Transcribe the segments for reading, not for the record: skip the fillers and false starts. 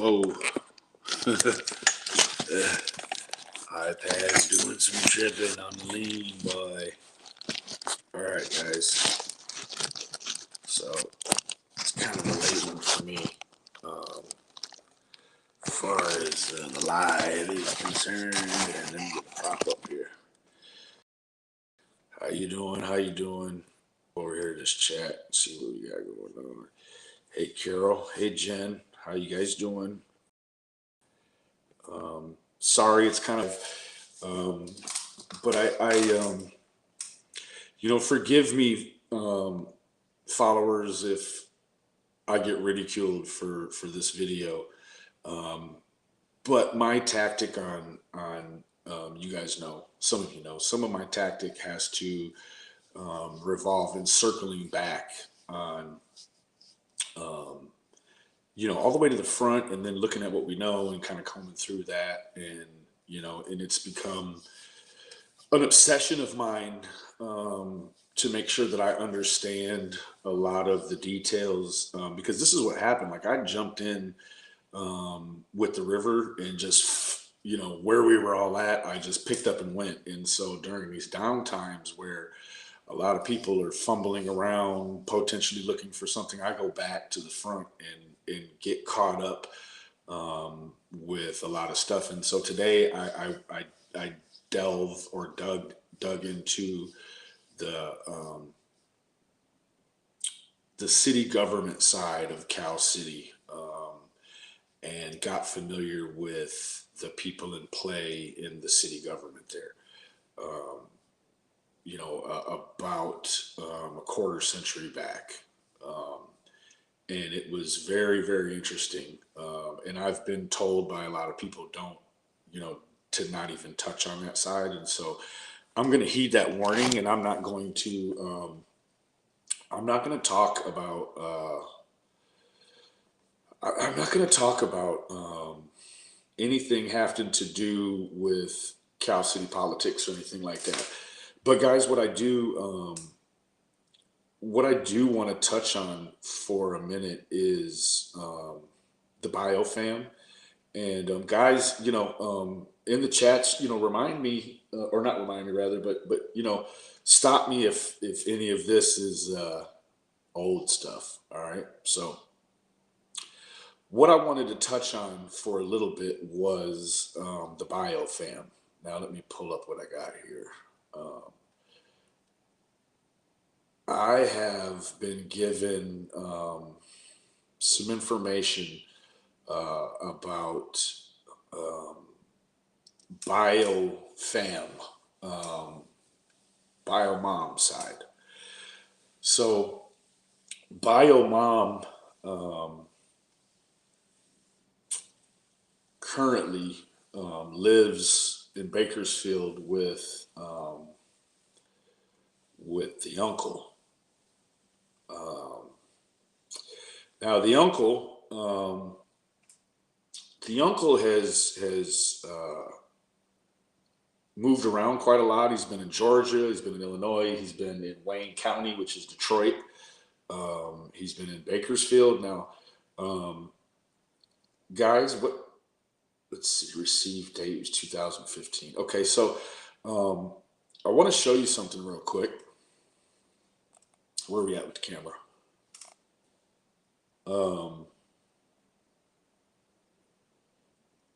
Whoa. iPad's doing some tripping on the lean, boy. Alright, guys. So, it's kind of a late one for me. As far as the live is concerned, and let me get the prop up here. How you doing? How you doing? Over here, just chat, see what we got going on. Hey, Carol. Hey, Jen. How you guys doing? Sorry, it's kind of, but forgive me, followers, if I get ridiculed for this video. But my tactic you guys know, some of you know, some of my tactic has to revolve in circling back on, all the way to the front, and then looking at what we know and kind of combing through that. And, and it's become an obsession of mine to make sure that I understand a lot of the details, because this is what happened. Like, I jumped in with the river and just, where we were all at, I just picked up and went. And so during these down times where a lot of people are fumbling around, potentially looking for something, I go back to the front and get caught up with a lot of stuff. And so today I delve or dug into the city government side of Cal City, and got familiar with the people in play in the city government there. About a quarter century back. And it was very, very interesting. And I've been told by a lot of people to not even touch on that side. And so I'm going to heed that warning, and I'm not going to talk about, anything having to do with Cal City politics or anything like that. But guys, what I do want to touch on for a minute is the BIOFAM. And guys, in the chats, remind me, or not remind me rather, but stop me if any of this is old stuff. All right. So what I wanted to touch on for a little bit was the BIOFAM. Now let me pull up what I got here. I have been given some information about BIOFAM, BioMom side. So BioMom currently lives in Bakersfield with the uncle. Now the uncle has moved around quite a lot. He's been in Georgia, he's been in Illinois, he's been in Wayne County, which is Detroit. He's been in Bakersfield. Now, guys, let's see, received date was 2015. Okay, so I want to show you something real quick. Where are we at with the camera?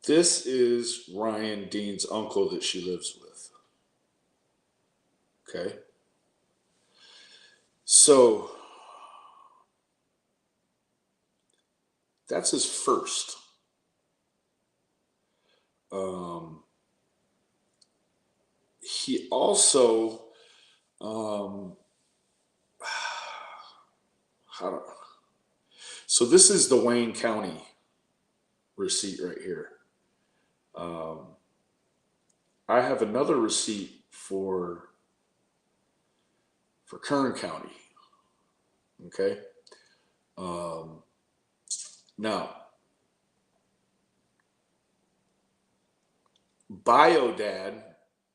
This is Ryan Dean's uncle that she lives with. Okay. So that's his first. He also, so this is the Wayne County receipt right here. I have another receipt for Kern County. Okay. Now, BioDad,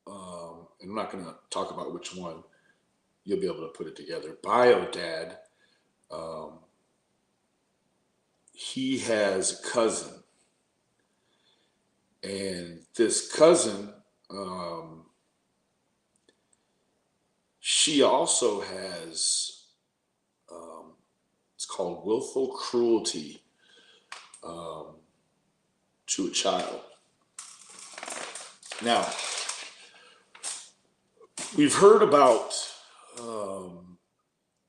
and I'm not going to talk about which one. You'll be able to put it together. BioDad, he has a cousin And this cousin, she also has, it's called willful cruelty to a child. Now, we've heard about,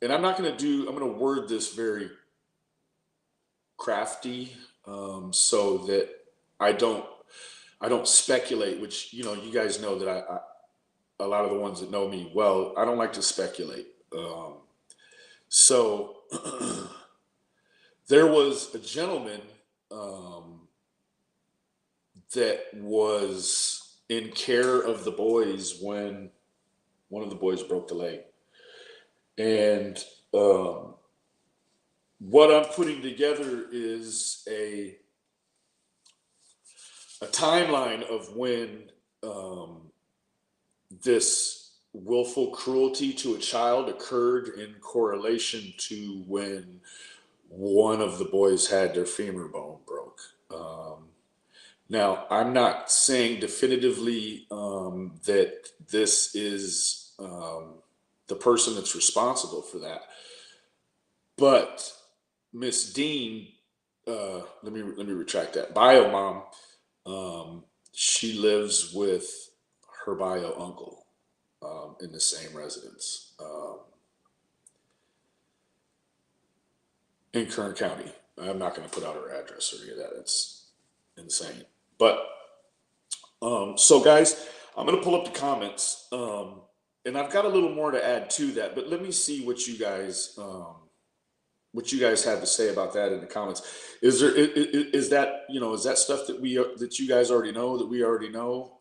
and I'm going to word this very crafty, so that I don't speculate, which, you guys know that a lot of the ones that know me well, I don't like to speculate. So there was a gentleman that was in care of the boys when one of the boys broke the leg. And what I'm putting together is a timeline of when this willful cruelty to a child occurred in correlation to when one of the boys had their femur bone broke. Now, I'm not saying definitively that this is the person that's responsible for that, but Miss Dean, let me retract that. BioMom, she lives with her bio uncle in the same residence in Kern County. I'm not going to put out her address or any of that. It's insane. But so guys, I'm going to pull up the comments, and I've got a little more to add to that. But let me see what you guys had to say about that in the comments. Is that is that stuff that that you guys already know, that we already know?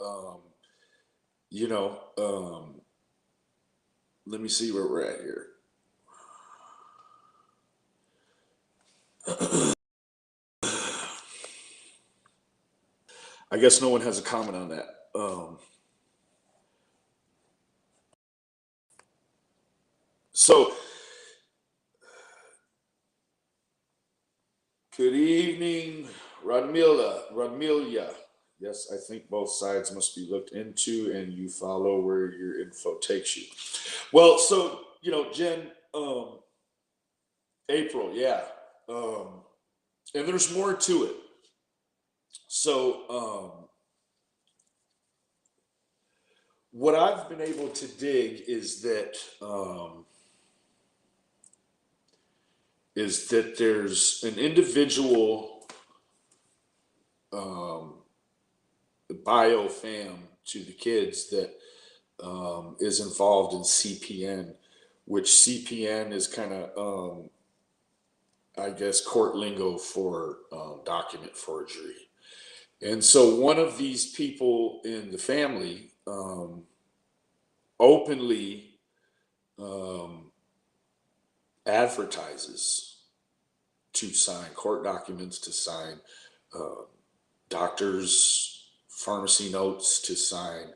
Let me see where we're at here. I guess no one has a comment on that. So, good evening, Radmilia. Yes, I think both sides must be looked into, and you follow where your info takes you. Well, so, Jen, April, yeah. And there's more to it. So, what I've been able to dig is that there's an individual BIOFAM to the kids that is involved in CPN, which CPN is kind of, I guess, court lingo for document forgery. And so one of these people in the family openly advertises to sign court documents, to sign doctors' pharmacy notes, to sign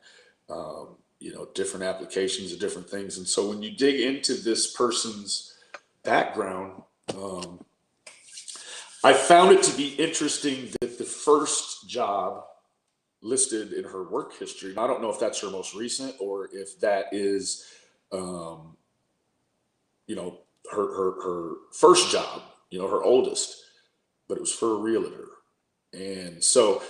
different applications of different things. And so when you dig into this person's background, I found it to be interesting that the first job listed in her work history, and I don't know if that's her most recent or if that is, her first job, her oldest, but it was for a realtor. And so,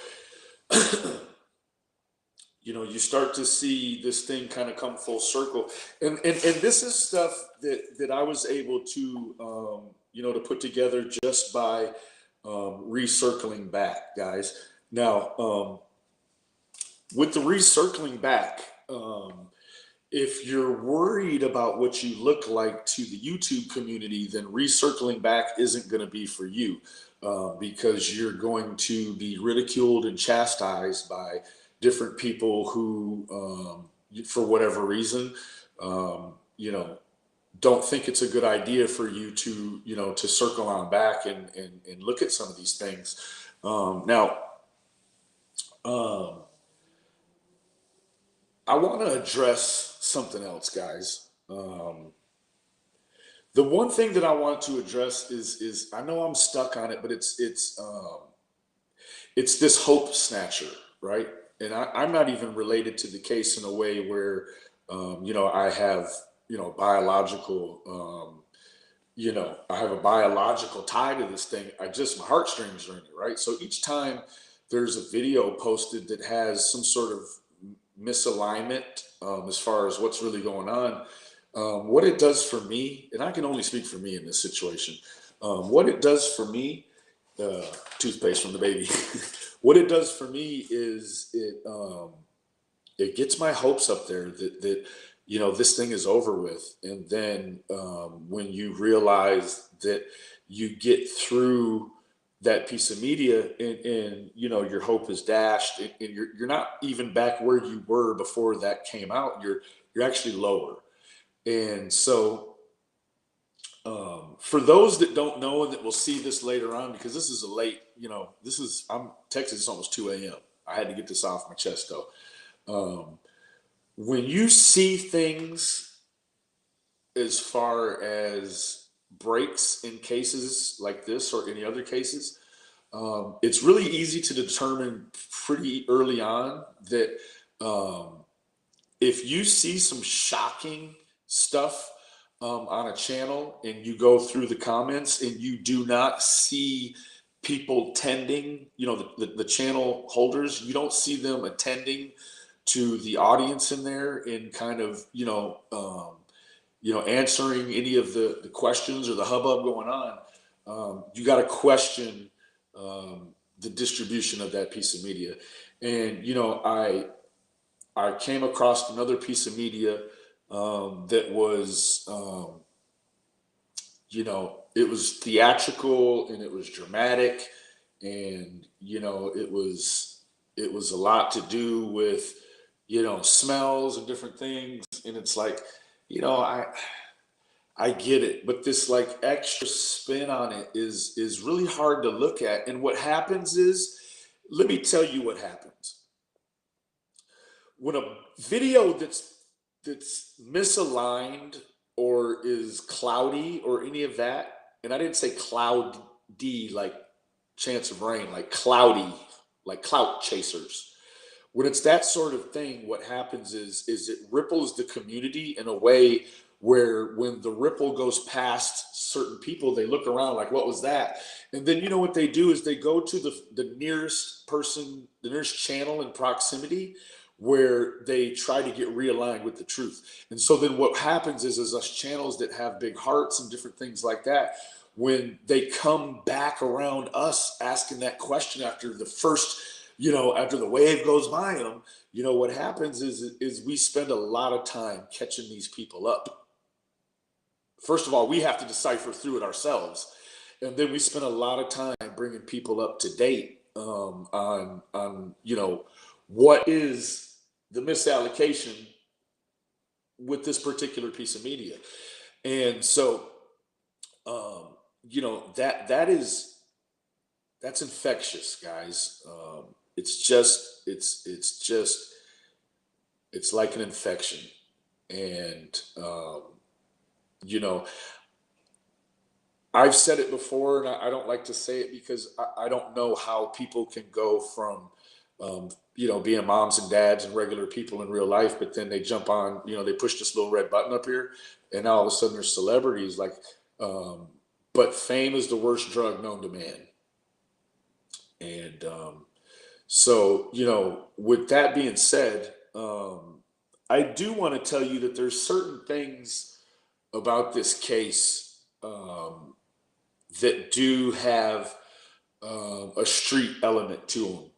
you start to see this thing kind of come full circle. And this is stuff that I was able to, to put together just by recircling back, guys. Now, with the recircling back, if you're worried about what you look like to the YouTube community, then recircling back isn't going to be for you, because you're going to be ridiculed and chastised by different people who, for whatever reason, don't think it's a good idea for you to, to circle on back and look at some of these things. Now, I want to address something else, guys. The one thing that I want to address is I know I'm stuck on it, but it's this hope snatcher right? And I'm not even related to the case in a way where, I have, biological, I have a biological tie to this thing. My heartstrings are in it, right? So each time there's a video posted that has some sort of misalignment, as far as what's really going on, what it does for me, and I can only speak for me in this situation, what it does for me, toothpaste from the baby, what it does for me is it gets my hopes up there that this thing is over with. And then when you realize that you get through that piece of media, and your hope is dashed, and you're not even back where you were before that came out. You're actually lower. And so for those that don't know and that will see this later on, because this is a late, I'm texting, it's almost 2 a.m. I had to get this off my chest though. When you see things as far as breaks in cases like this or any other cases, it's really easy to determine pretty early on that if you see some shocking stuff on a channel and you go through the comments and you do not see people tending, the channel holders, you don't see them attending to the audience in there and kind of, answering any of the questions or the hubbub going on, you got to question the distribution of that piece of media. And, I came across another piece of media that was, it was theatrical and it was dramatic, and it was a lot to do with smells and different things. And it's like, I get it, but this like extra spin on it is really hard to look at. And what happens is, let me tell you what happens when a video that's misaligned or is cloudy or any of that. And I didn't say cloudy like chance of rain, like cloudy, like clout chasers. When it's that sort of thing, what happens is it ripples the community in a way where when the ripple goes past certain people, they look around like, what was that? And then what they do is they go to the nearest person, the nearest channel in proximity, where they try to get realigned with the truth. And so then what happens is us channels that have big hearts and different things like that, when they come back around us asking that question after the first, after the wave goes by them, what happens is we spend a lot of time catching these people up. First of all, we have to decipher through it ourselves. And then we spend a lot of time bringing people up to date on what is the misallocation with this particular piece of media. And so, that's infectious, guys. It's like an infection. And, I've said it before, and I don't like to say it because I don't know how people can go from, being moms and dads and regular people in real life, but then they jump on, they push this little red button up here, and now all of a sudden there's celebrities like, but fame is the worst drug known to man. And so, with that being said, I do want to tell you that there's certain things about this case that do have a street element to them,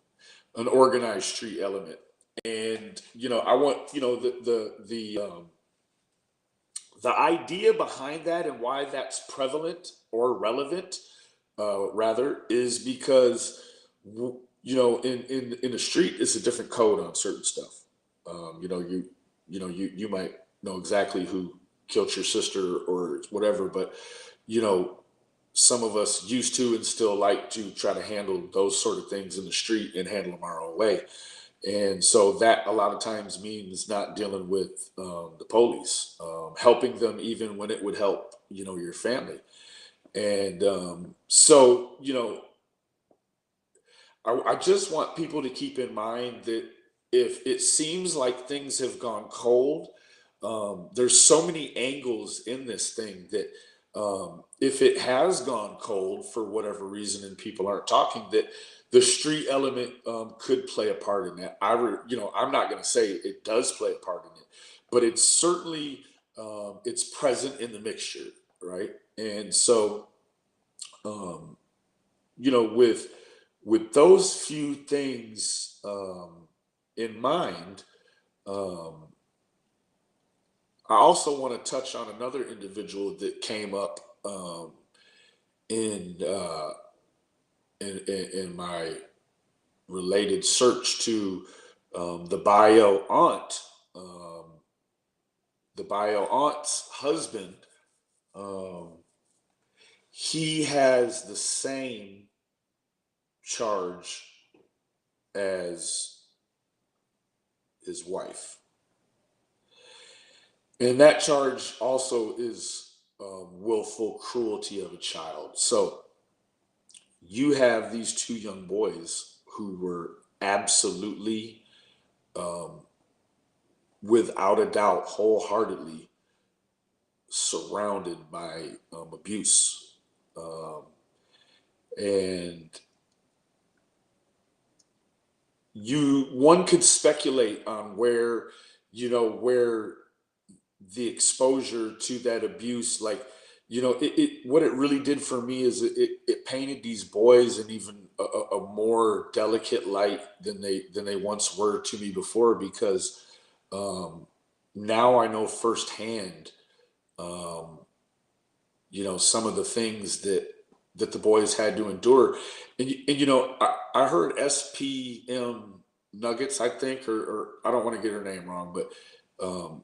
an organized street element. And I want the idea behind that and why that's prevalent or relevant, rather, is because in the street it's a different code on certain stuff. You might know exactly who killed your sister or whatever, but some of us used to and still like to try to handle those sort of things in the street and handle them our own way. And so that a lot of times means not dealing with the police, helping them even when it would help, your family. And so, I just want people to keep in mind that if it seems like things have gone cold, there's so many angles in this thing that if it has gone cold for whatever reason and people aren't talking, that the street element could play a part in that. I'm not going to say it does play a part in it, but it's certainly it's present in the mixture, right? And so um, with those few things in mind, um, I also want to touch on another individual that came up in, uh, in my related search to the bio aunt, um, the bio aunt's husband. Um, he has the same charge as his wife. And that charge also is willful cruelty of a child. So you have these two young boys who were absolutely, um, without a doubt, wholeheartedly surrounded by abuse. Um, and one could speculate on where the exposure to that abuse, like, what it really did for me is it painted these boys in even a more delicate light than they once were to me before, because um, now I know firsthand, um, some of the things that the boys had to endure. And I heard SPM Nuggets, I think, or I don't want to get her name wrong, but um,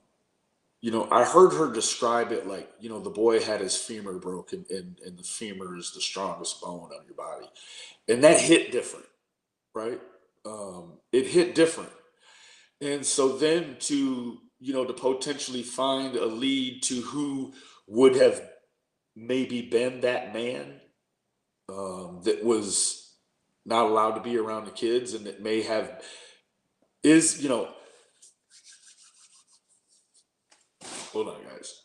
I heard her describe it like, the boy had his femur broken, and the femur is the strongest bone on your body. And that hit different, right? It hit different. And so then to potentially find a lead to who would have maybe been that man that was not allowed to be around the kids, and that may have is, hold on, guys.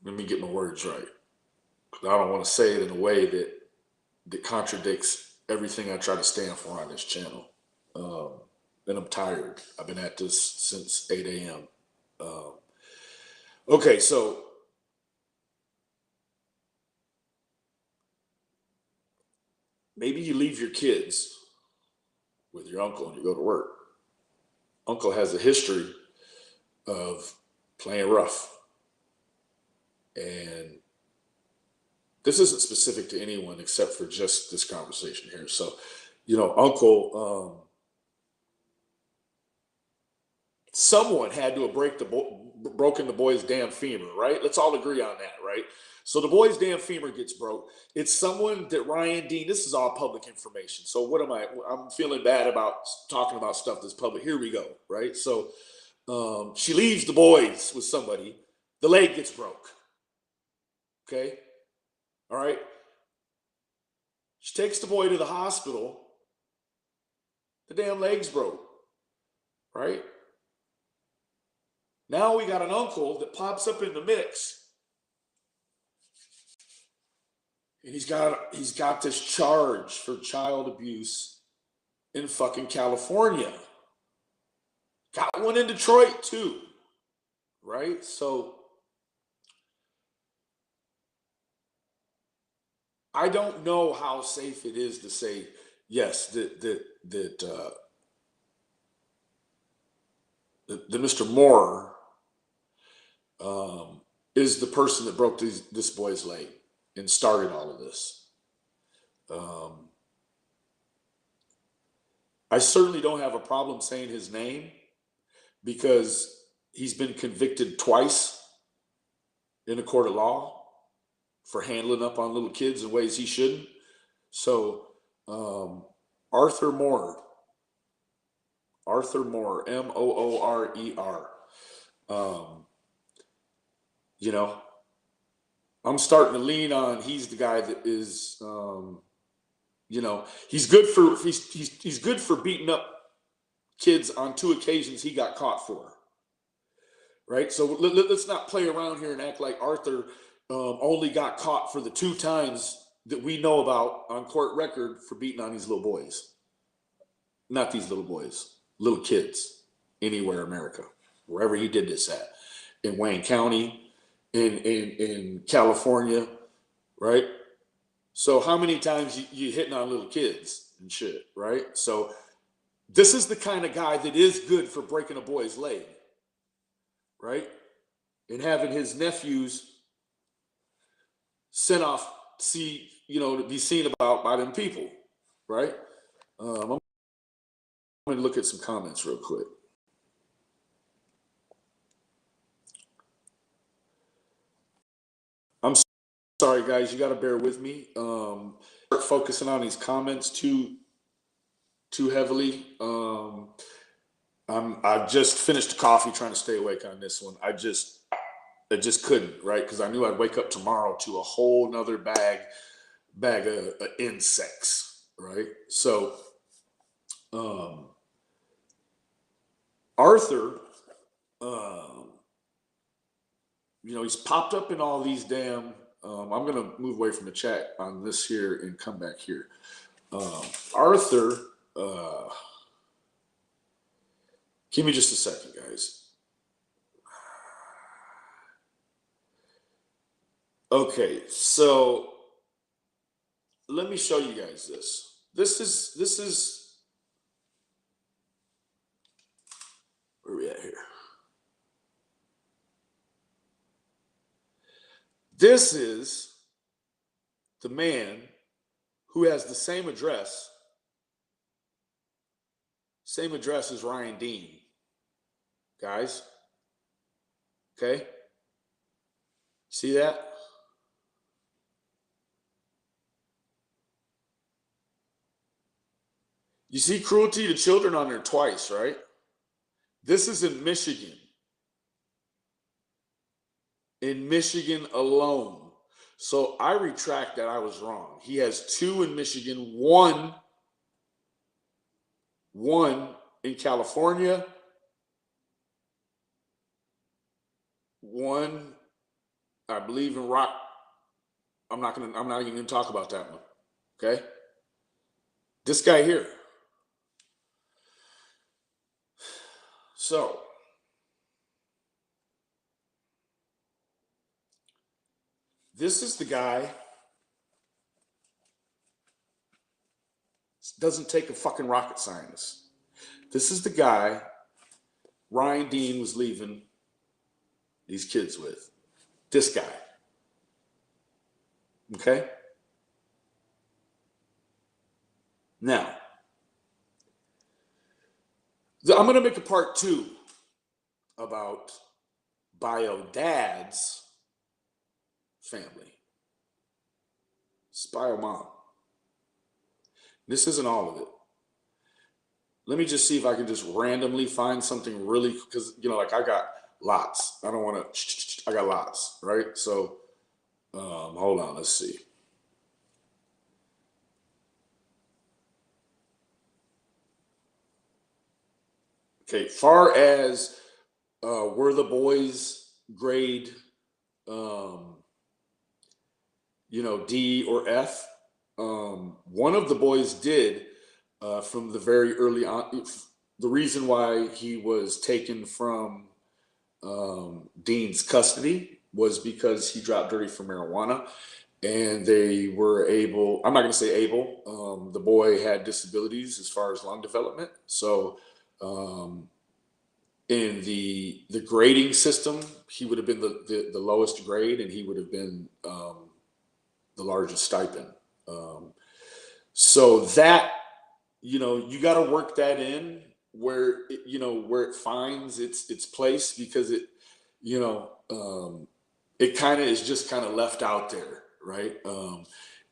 Let me get my words right. I don't want to say it in a way that contradicts everything I try to stand for on this channel. Um, and I'm tired. I've been at this since 8 a.m. Um, okay, so maybe you leave your kids with your uncle and you go to work. Uncle has a history of playing rough. And this isn't specific to anyone except for just this conversation here. So, Uncle, someone had to have broken the boy's damn femur, right? Let's all agree on that, right? So the boy's damn femur gets broke. It's someone that Ryan Dean, this is all public information. So what am I? I'm feeling bad about talking about stuff that's public. Here we go, right? So she leaves the boys with somebody. The leg gets broke. Okay. All right. She takes the boy to the hospital. The damn leg's broke. Right. Now we got an uncle that pops up in the mix, and he's got this charge for child abuse in fucking California. Got one in Detroit too, right? So I don't know how safe it is to say yes that Mr. Moore um, is the person that broke this boy's leg and started all of this. Um, I certainly don't have a problem saying his name because he's been convicted twice in a court of law for handling up on little kids in ways he shouldn't. So, um, Arthur Moore, Moorer. Um, you know, I'm starting to lean on he's the guy that is, You know, he's good for he's good for beating up kids on 2 occasions he got caught for. Right? So let's not play around here and act like Arthur only got caught for the 2 times that we know about on court record for beating on these little boys. Not these little boys, little kids, anywhere in America, wherever he did this at, in Wayne County, in California, right? So how many times you hitting on little kids and shit, right? So this is the kind of guy that is good for breaking a boy's leg, right? And having his nephews sent off to be seen about by them people, right? I'm going to look at some comments real quick. I'm sorry, guys. You got to bear with me. Start focusing on these comments too heavily. I just finished the coffee, trying to stay awake on this one. I just couldn't, right? Because I knew I'd wake up tomorrow to a whole nother bag of insects, right? So, Arthur, he's popped up in all these damn. I'm going to move away from the chat on this here and come back here. Arthur, give me just a second, guys. Okay, so let me show you guys this. This is where are we at here? This is the man who has the same address as Ryan Dean, guys. Okay, see that? You see cruelty to children on there twice, right? This is in Michigan. In Michigan alone. So I retract that. I was wrong. He has 2 in Michigan, one in California, one, I believe, in Rock. I'm not even gonna talk about that one. Okay. This guy here. So this is the guy. Doesn't take a fucking rocket scientist. This is the guy Ryan Dean was leaving these kids with. This guy. Okay? Now, I'm going to make a part 2 about Bio Dad's family. It's Bio Mom. This isn't all of it. Let me just see if I can just randomly find something really, because, like I got lots. I don't want to, I got lots, right? So, hold on, let's see. Okay, far as were the boys grade, D or F, one of the boys did from the very early on. The reason why he was taken from Dean's custody was because he dropped dirty for marijuana, and they were able, I'm not going to say able, the boy had disabilities as far as lung development. So in the grading system, he would have been the lowest grade, and he would have been the largest stipend. So that, you got to work that in where where it finds its place, because it it kind of is just kind of left out there, right?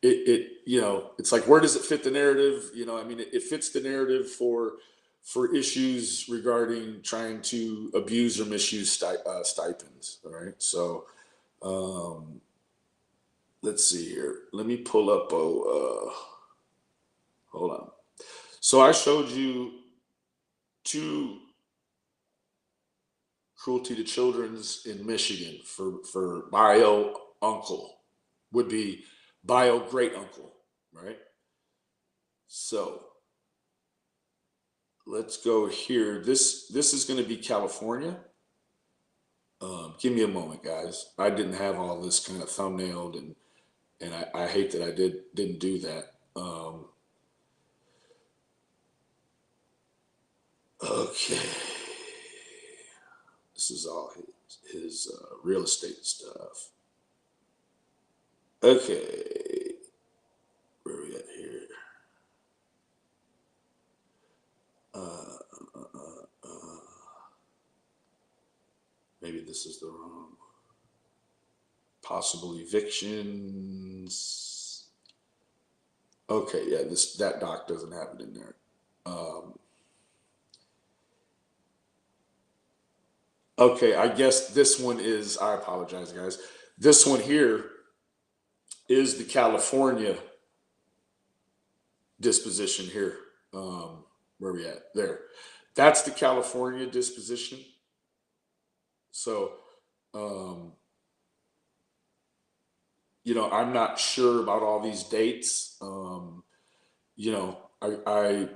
It's like, where does it fit the narrative? It fits the narrative for issues regarding trying to abuse or misuse stipends. All right, so let's see here. Let me pull up hold on. So I showed you two cruelty to children's in Michigan for bio uncle, would be bio great uncle, right? So let's go here. This is going to be California. Give me a moment, guys. I didn't have all this kind of thumbnailed, and I hate that I didn't do that. Okay, this is all his real estate stuff. Okay, where are we at here? Maybe this is the wrong. Possible evictions. Okay, yeah, that doc doesn't have it in there. Okay, I guess this one is, I apologize, guys. This one here is the California disposition here. Where are we at? There. That's the California disposition. So, you know, I'm not sure about all these dates. You know, I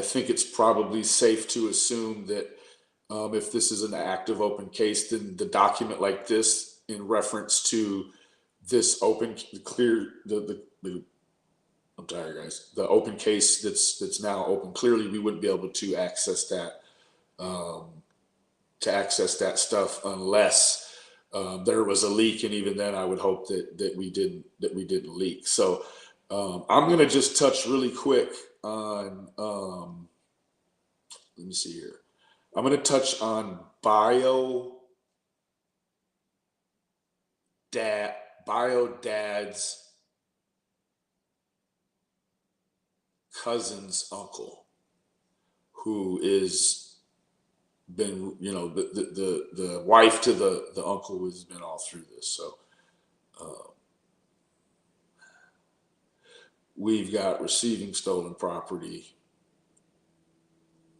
think it's probably safe to assume that if this is an active open case, then the document like this in reference to this open clear I'm tired, guys. The open case that's now open. Clearly, we wouldn't be able to access that stuff unless there was a leak, and even then, I would hope that we didn't leak. So I'm going to just touch really quick on. Let me see here. I'm going to touch on bio dad's cousin's uncle, who is been, you know, the wife to the uncle has been all through this. So we've got receiving stolen property.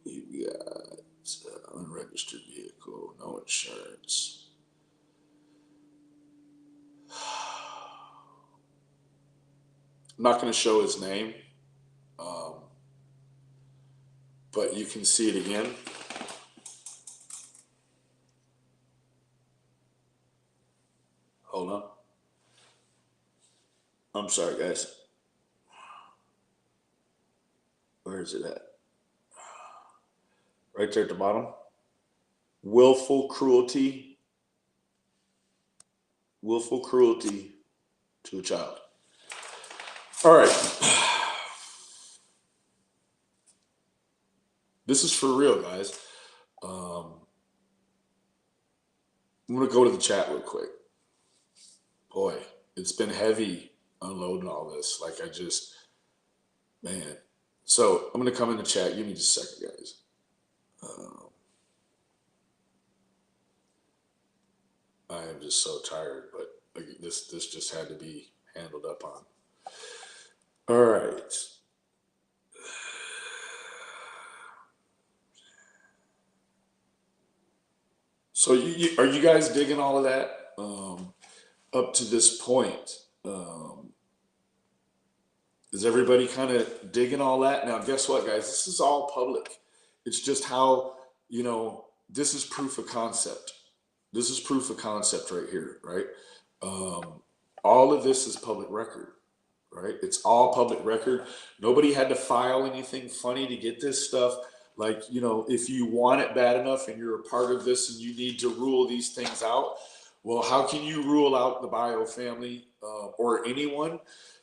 We've got unregistered vehicle, no insurance. I'm not going to show his name, but you can see it again. Hold on. I'm sorry, guys. Where is it at? Right there at the bottom. Willful cruelty to a child. All right. This is for real, guys. I'm going to go to the chat real quick. Boy, it's been heavy unloading all this. Like, man. So I'm going to come in the chat. Give me just a second, guys. I am just so tired, but this just had to be handled up on. All right. So are you guys digging all of that up to this point? Is everybody kind of digging all that? Now, guess what, guys? This is all public. It's just how, you know, this is proof of concept. This is proof of concept right here, right? All of this is public record, right? It's all public record. Nobody had to file anything funny to get this stuff. Like, you know, if you want it bad enough and you're a part of this and you need to rule these things out, well, how can you rule out the Bio family or anyone?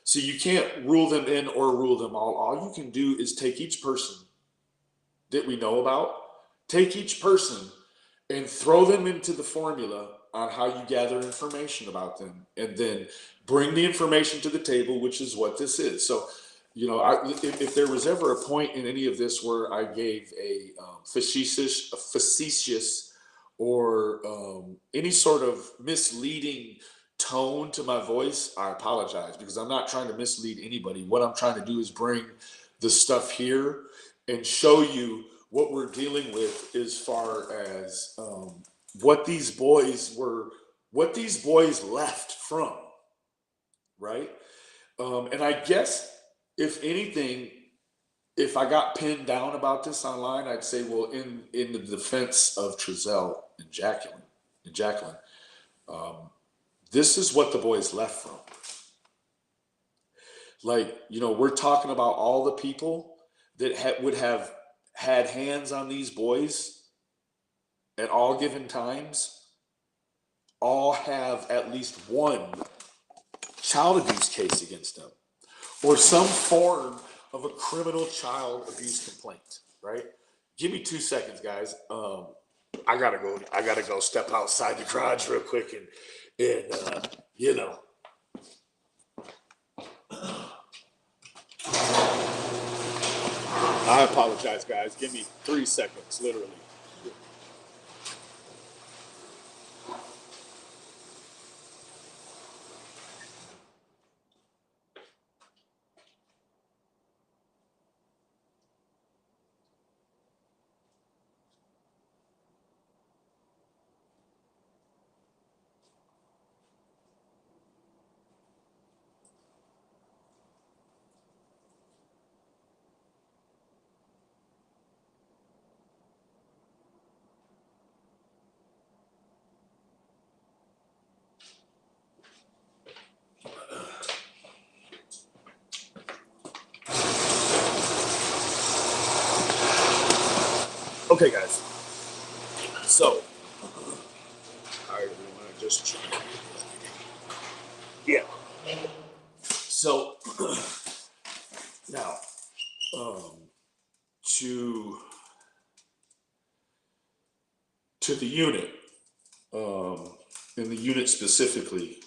So you can't rule them in or rule them all. All you can do is take each person that we know about, take each person and throw them into the formula on how you gather information about them, and then bring the information to the table, which is what this is. So, you know, if there was ever a point in any of this where I gave a facetious or any sort of misleading, tone to my voice, I apologize, because I'm not trying to mislead anybody. What I'm trying to do is bring the stuff here and show you what we're dealing with as far as what these boys were, what these boys left from, right? And I guess, if anything, if I got pinned down about this online, I'd say, well, in the defense of Trezell and Jacqueline, this is what the boys left from. Like, we're talking about all the people that would have had hands on these boys at all given times, all have at least one child abuse case against them, or some form of a criminal child abuse complaint, right? Give me 2 seconds, guys. I gotta go step outside the garage real quick and I apologize, guys. Give me 3 seconds, literally. Okay, guys. So, all right, everyone, I just yeah. So now, to the unit, in the unit specifically,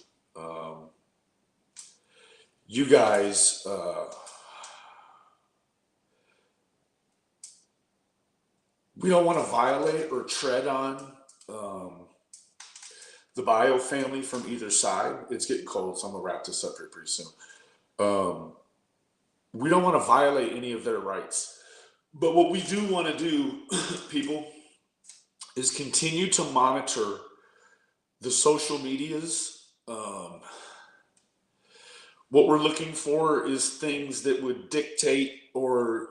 you guys, we don't want to violate or tread on the bio family from either side. It's getting cold, so I'm gonna wrap this up here pretty soon. We don't want to violate any of their rights, but what we do want to do, people, is continue to monitor the social medias. What we're looking for is things that would dictate or,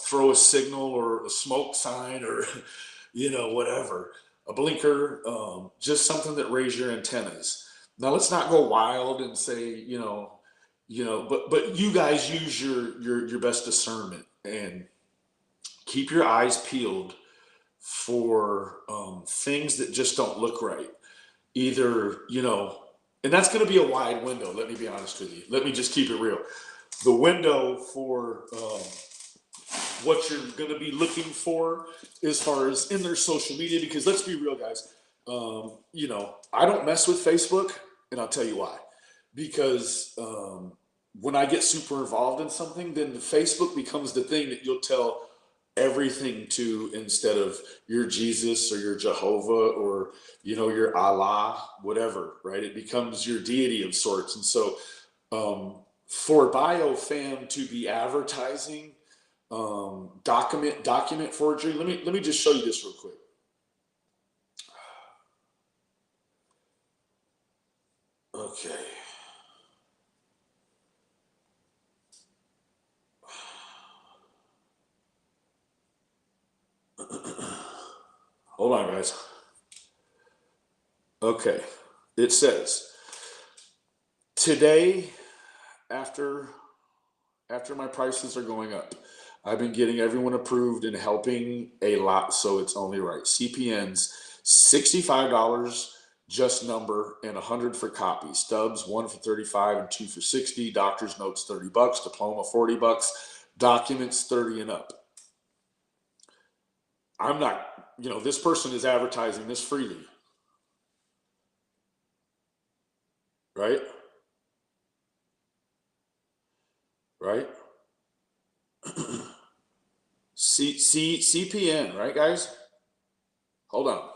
throw a signal or a smoke sign or, whatever, a blinker, just something that raises your antennas. Now, let's not go wild and say, but you guys use your best discernment and keep your eyes peeled for things that just don't look right. Either, and that's going to be a wide window. Let me be honest with you. Let me just keep it real. The window for what you're going to be looking for as far as in their social media, because let's be real, guys. I don't mess with Facebook, and I'll tell you why. Because when I get super involved in something, then the Facebook becomes the thing that you'll tell everything to, instead of your Jesus or your Jehovah or your Allah, whatever, right? It becomes your deity of sorts. And so for BioFam to be advertising document forgery, let me just show you this real quick. Okay. Hold on, guys. Okay. It says, today, after my prices are going up, I've been getting everyone approved and helping a lot, so it's only right. CPNs, $65 just number and 100 for copy. Stubs, 1 for 35 and 2 for 60. Doctor's notes, $30. Diploma, $40. Documents, 30 and up. I'm not, this person is advertising this freely, right? Right? CPN, right, guys? Hold on.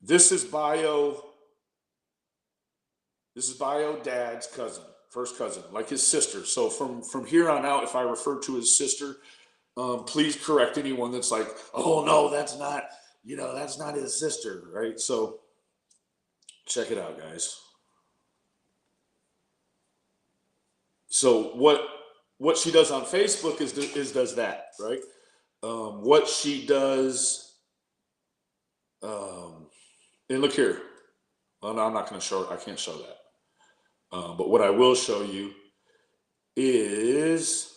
This is BioFam. This is Bio Dad's cousin, first cousin, like his sister. So from here on out, if I refer to his sister, please correct anyone that's like, oh no, that's not, that's not his sister, right? So check it out, guys. So what she does on Facebook is does that, right? What she does, and look here. Well, no, I'm not going to show. I can't show that. But what I will show you is,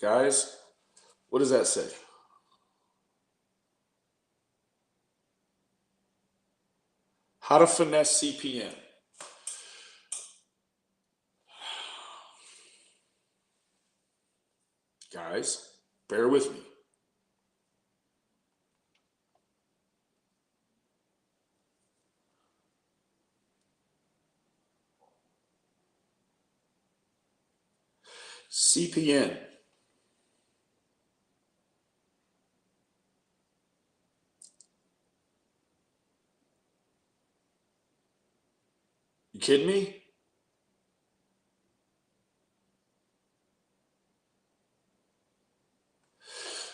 guys, what does that say? How to finesse CPN. Guys, bear with me. CPN. You kidding me?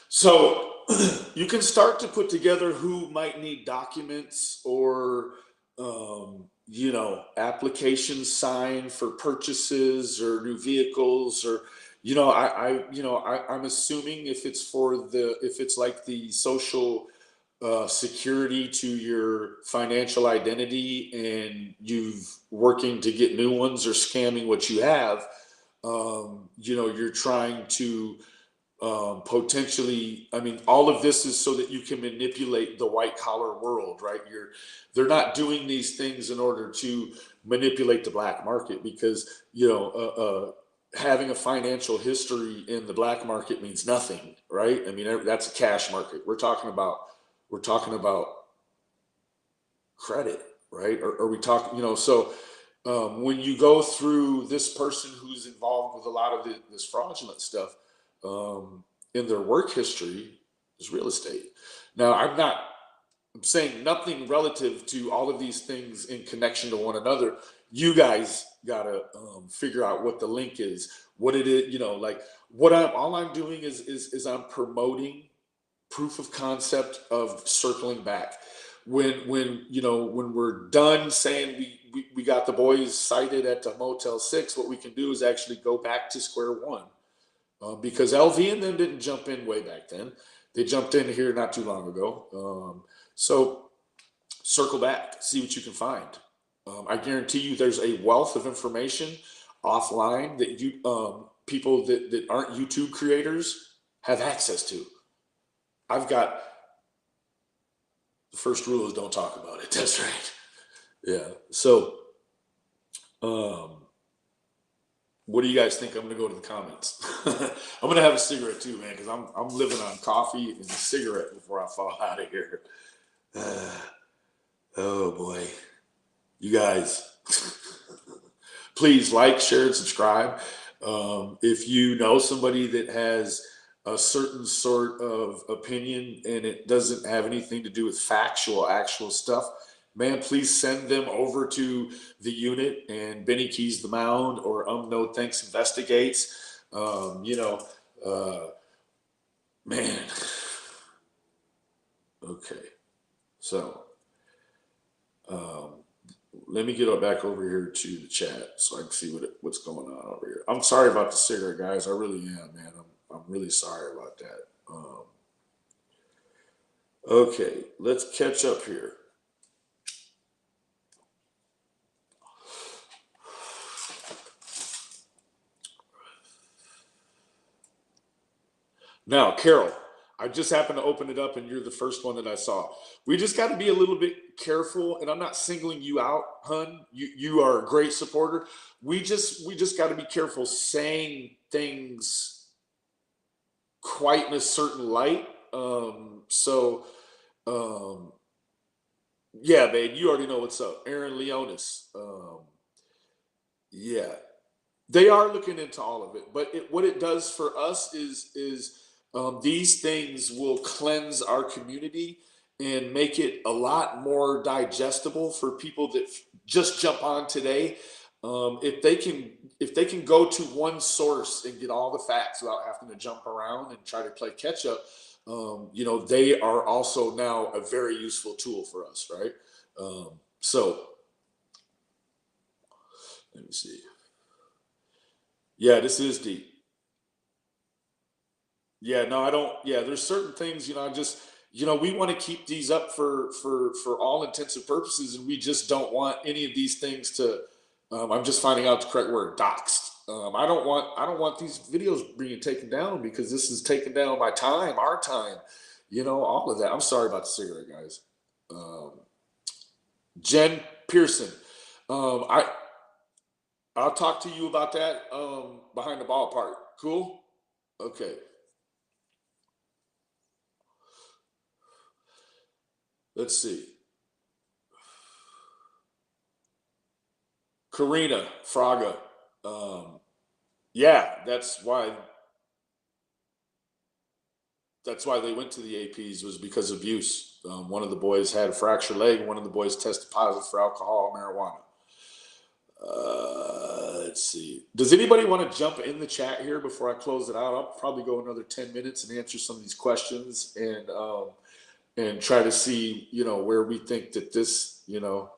So you can start to put together who might need documents or, applications signed for purchases or new vehicles or, I'm assuming if it's like the social security to your financial identity and you've working to get new ones or scamming what you have, you're trying to potentially, I mean, all of this is so that you can manipulate the white collar world, right? They're not doing these things in order to manipulate the black market because, having a financial history in the black market means nothing, right? I mean, that's a cash market. We're talking about credit, right? Or we talk, so when you go through this person who's involved with a lot of this fraudulent stuff, in their work history is real estate. Now, I'm saying nothing relative to all of these things in connection to one another. You guys gotta figure out what the link is, what it is, like all I'm doing is I'm promoting proof of concept of circling back. When we're done saying we got the boys cited at the Motel 6, what we can do is actually go back to square one. Because LV and them didn't jump in way back then. They jumped in here not too long ago. So circle back, see what you can find. I guarantee you there's a wealth of information offline that people that aren't YouTube creators have access to. I've got, the first rule is don't talk about it. That's right. Yeah. So, what do you guys think? I'm gonna go to the comments. I'm gonna have a cigarette too, man, because I'm living on coffee and a cigarette before I fall out of here. Oh boy, you guys, please like, share, and subscribe. If you know somebody that has a certain sort of opinion and it doesn't have anything to do with actual stuff, man, please send them over to the unit and Benny Keys the Mound or No Thanks Investigates. Man. Okay. So, let me get back over here to the chat so I can see what's going on over here. I'm sorry about the cigarette, guys. I really am, man. I'm really sorry about that. Okay, let's catch up here. Now, Carol, I just happened to open it up and you're the first one that I saw. We just got to be a little bit careful, and I'm not singling you out, hun. You are a great supporter. We just got to be careful saying things quite in a certain light. Um, yeah, babe, you already know what's up. Aaron Leonis. Yeah, they are looking into all of it, but what it does for us is These things will cleanse our community and make it a lot more digestible for people that just jump on today. If they can go to one source and get all the facts without having to jump around and try to play catch up, you know, they are also now a very useful tool for us, right? So let me see. Yeah, this is deep. Yeah, no, I don't. Yeah, there's certain things, you know, I just, you know, we want to keep these up for all intents and purposes, and we just don't want any of these things to. I'm just finding out the correct word, doxed. I don't want these videos being taken down because this is taking down my time, our time, you know, all of that. I'm sorry about the cigarette, guys. Um, Jen Pearson, I I'll talk to you about that behind the ballpark. Cool. Okay. Let's see. Karina Fraga. Um, yeah, that's why they went to the APs was because of abuse. One of the boys had a fractured leg, and one of the boys tested positive for alcohol and marijuana. Let's see. Does anybody want to jump in the chat here before I close it out? I'll probably go another 10 minutes and answer some of these questions and try to see, you know, where we think that this, you know.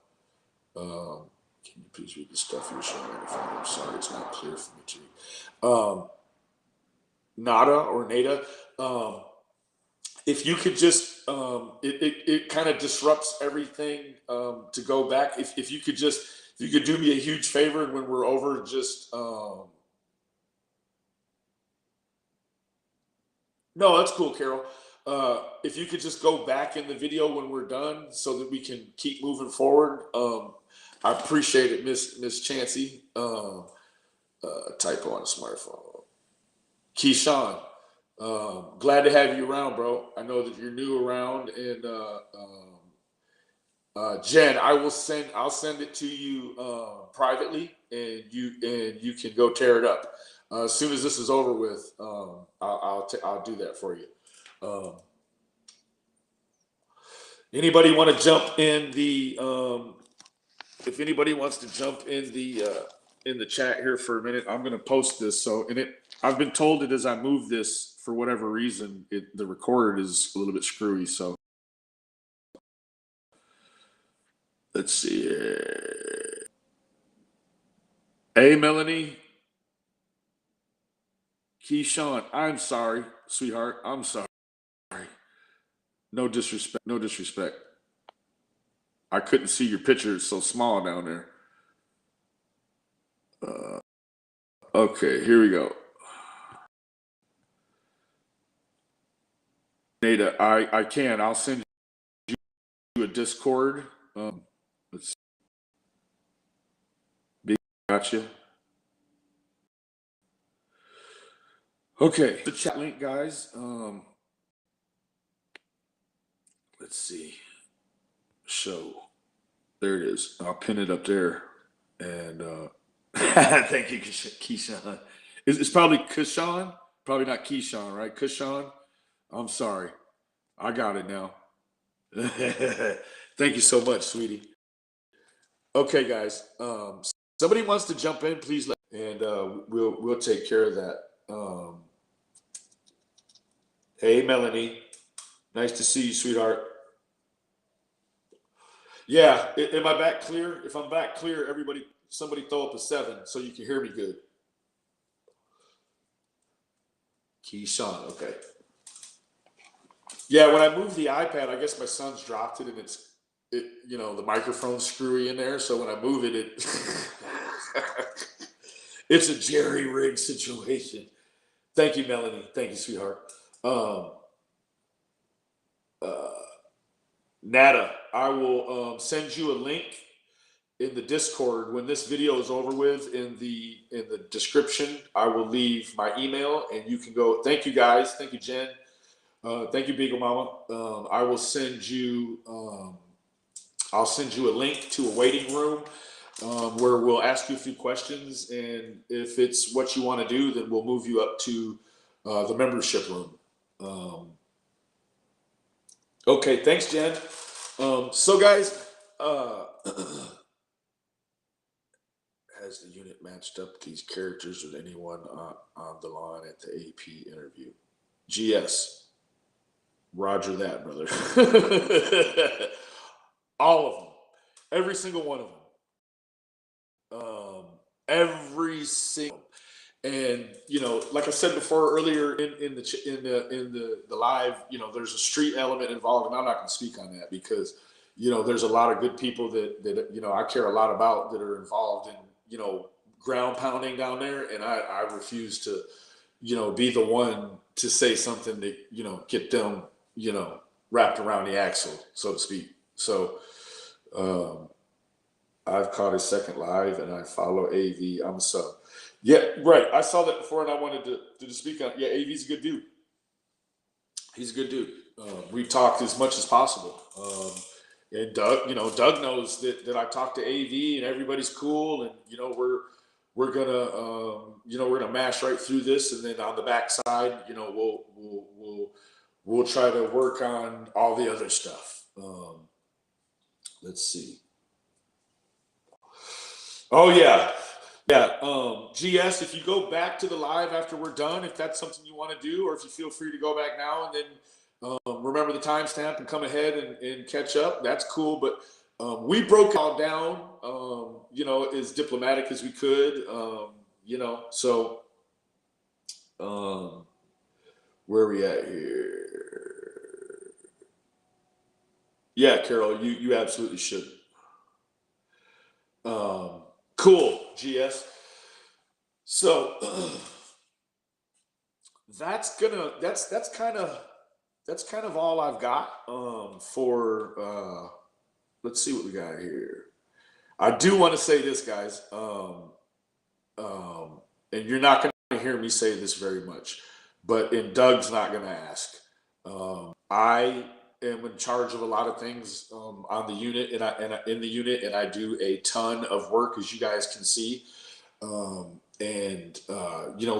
Um, can you please read the stuff you're showing? I'm sorry, it's not clear for me to read. Nada or Nada. Um, if you could just, it kind of disrupts everything to go back. If you could just, if you could do me a huge favor when we're over, just, no, that's cool, Carol. If you could just go back in the video when we're done so that we can keep moving forward. I appreciate it, Miss Chancey. Typo on a smartphone. Keyshawn, glad to have you around, bro. I know that you're new around, and Jen, I'll send it to you privately, and you can go tear it up. As soon as this is over with, I'll do that for you. Um, Anybody want to jump in the if anybody wants to jump in the chat here for a minute, I'm going to post this. So, and it, I've been told that as I move this for whatever reason, the recorder is a little bit screwy. So let's see. Hey, Melanie, Keyshawn, I'm sorry, sweetheart. I'm sorry. No disrespect. No disrespect. I couldn't see your picture. It's so small down there. Okay, here we go. Nada, I can. I'll send you a Discord. Let's be gotcha. Okay, the chat link, guys. Let's see. Show. There it is. I'll pin it up there. And thank you, Keyshawn. It's probably Keyshawn. Probably not Keyshawn, right? Keyshawn. I'm sorry. I got it now. Thank you so much, sweetie. Okay, guys. Somebody wants to jump in, please let, and we'll take care of that. Hey, Melanie. Nice to see you, sweetheart. Yeah, am I back clear? If I'm back clear, everybody, somebody throw up a 7 so you can hear me good. Keyshawn, okay. Yeah, when I moved the iPad, I guess my son's dropped it, and you know, the microphone's screwy in there. So when I move it, it's a jerry rig situation. Thank you, Melanie. Thank you, sweetheart. Um, uh, Nada, I will send you a link in the Discord when this video is over with. In the description, I will leave my email, and you can go. Thank you, guys. Thank you, Jen. Thank you, Beagle Mama. I will send you. I'll send you a link to a waiting room where we'll ask you a few questions, and if it's what you want to do, then we'll move you up to the membership room. Um, okay, thanks, Jen. So guys, has the unit matched up these characters with anyone on the line at the AP interview? GS, Roger that, brother. All of them, every single one of them. Every single, and like I said before earlier in the live, there's a street element involved, and I'm not going to speak on that because there's a lot of good people that I care a lot about that are involved in ground pounding down there, and I refuse to be the one to say something that get them wrapped around the axle, so to speak. So I've caught a second live and I follow AV. I'm a sub. Yeah, right. I saw that before and I wanted to speak on it. Yeah, AV's a good dude. He's a good dude. We talked as much as possible. And Doug knows that I talked to AV and everybody's cool, and we're gonna mash right through this, and then on the backside, we'll try to work on all the other stuff. Let's see. Oh yeah, yeah. GS, if you go back to the live after we're done, if that's something you want to do, or if you feel free to go back now and then remember the timestamp and come ahead and catch up, that's cool. But we broke it all down, as diplomatic as we could, so where are we at here? Yeah, Carol, you absolutely should. Cool, GS. So that's kind of all I've got for let's see what we got here. I do want to say this, guys, and you're not going to hear me say this very much, and Doug's not going to ask. I am in charge of a lot of things on the unit, and in the unit, and I do a ton of work, as you guys can see.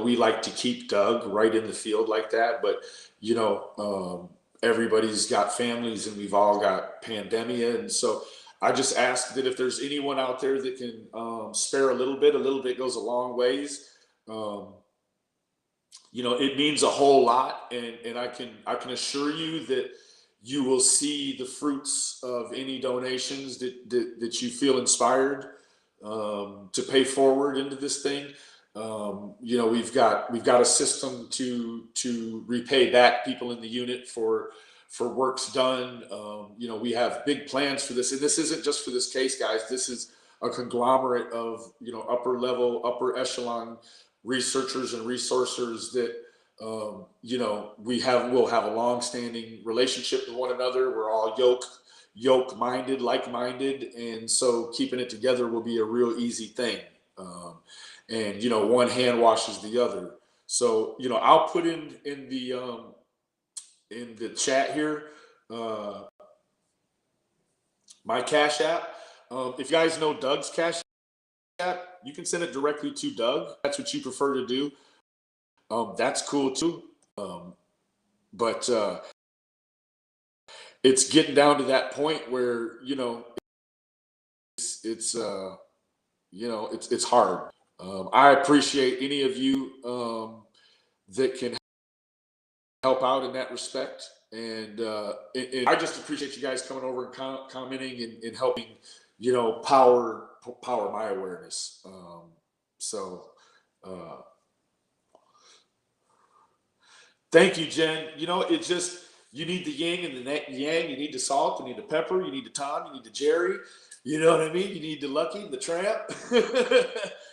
We like to keep Doug right in the field like that, but everybody's got families and we've all got pandemia, and so I just ask that if there's anyone out there that can spare a little bit goes a long ways. It means a whole lot, and I can assure you that you will see the fruits of any donations that you feel inspired to pay forward into this thing. We've got a system to repay back people in the unit for works done. We have big plans for this, and this isn't just for this case, guys. This is a conglomerate of upper level, upper echelon researchers and resourcers that we'll have a long-standing relationship with one another. We're all yoke-minded, like-minded, and so keeping it together will be a real easy thing. And one hand washes the other. So I'll put in the chat here my Cash App. If you guys know Doug's Cash App, you can send it directly to Doug. That's what you prefer to do. That's cool too. But it's getting down to that point where it's hard. I appreciate any of you that can help out in that respect, and I just appreciate you guys coming over and commenting and helping power my awareness. Thank you, Jen. It just, you need the yin and the yang. You need the salt, you need the pepper, you need the Tom, you need the Jerry. You know what I mean? You need the Lucky, the Tramp.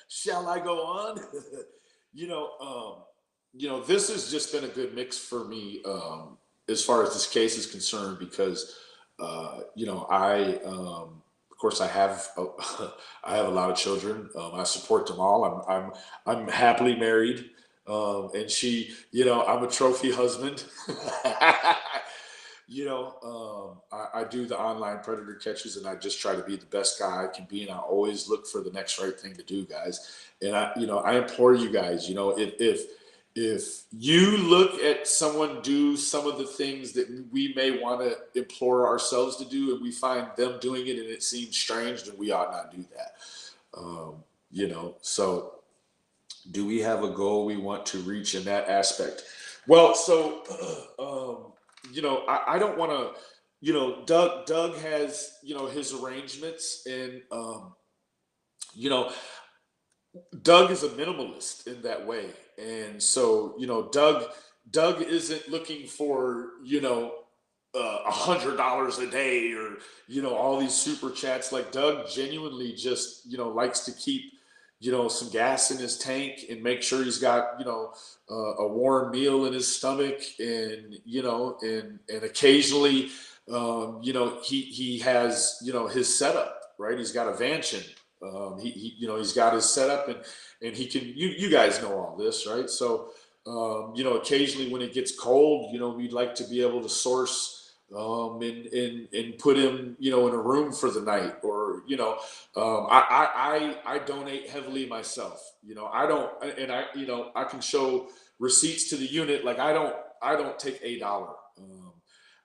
Shall I go on? This has just been a good mix for me as far as this case is concerned, because of course I have a lot of children. I support them all. I'm happily married. And she, I'm a trophy husband. I do the online predator catches, and I just try to be the best guy I can be, and I always look for the next right thing to do, guys. And I implore you guys, if you look at someone do some of the things that we may want to implore ourselves to do, and we find them doing it and it seems strange, then we ought not do that. So do we have a goal we want to reach in that aspect? Well, so I don't want to, Doug has, his arrangements, and you know, Doug is a minimalist in that way. And so, Doug isn't looking for, $100 a day, or, all these super chats. Like, Doug genuinely just, likes to keep, some gas in his tank, and make sure he's got, a warm meal in his stomach, and, and occasionally, he has, his setup, right? He's got a mansion. He's got his setup, and he can, you guys know all this, right? So, occasionally when it gets cold, we'd like to be able to source, and put him, in a room for the night, or, I donate heavily myself. I don't, and I can show receipts to the unit. Like, I don't take $1.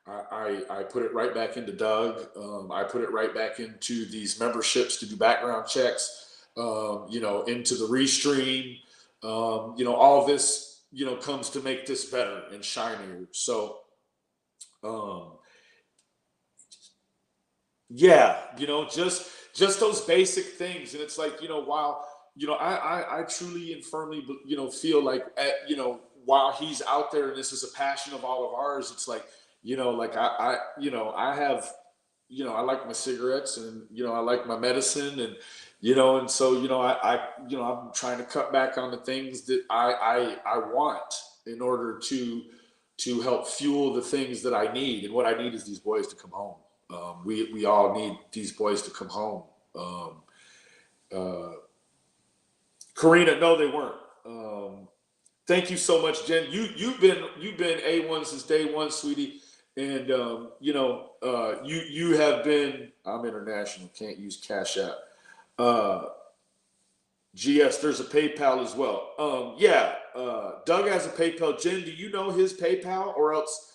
I put it right back into Doug. I put it right back into these memberships to do background checks, into the restream. All this, comes to make this better and shinier. So, um, yeah, just those basic things. And it's like, while, I truly and firmly, feel like, while he's out there and this is a passion of all of ours, it's like, like I have, I like my cigarettes, and, I like my medicine, and, and so, I'm trying to cut back on the things that I want, in order to help fuel the things that I need. And what I need is these boys to come home. We all need these boys to come home. Uh, Karina, no, they weren't. Thank you so much, Jen. You've been A1 since day one, sweetie, and you have been. I'm international. Can't use Cash App. Uh, GS, there's a PayPal as well. Yeah, Doug has a PayPal. Jen, do you know his PayPal? Or else,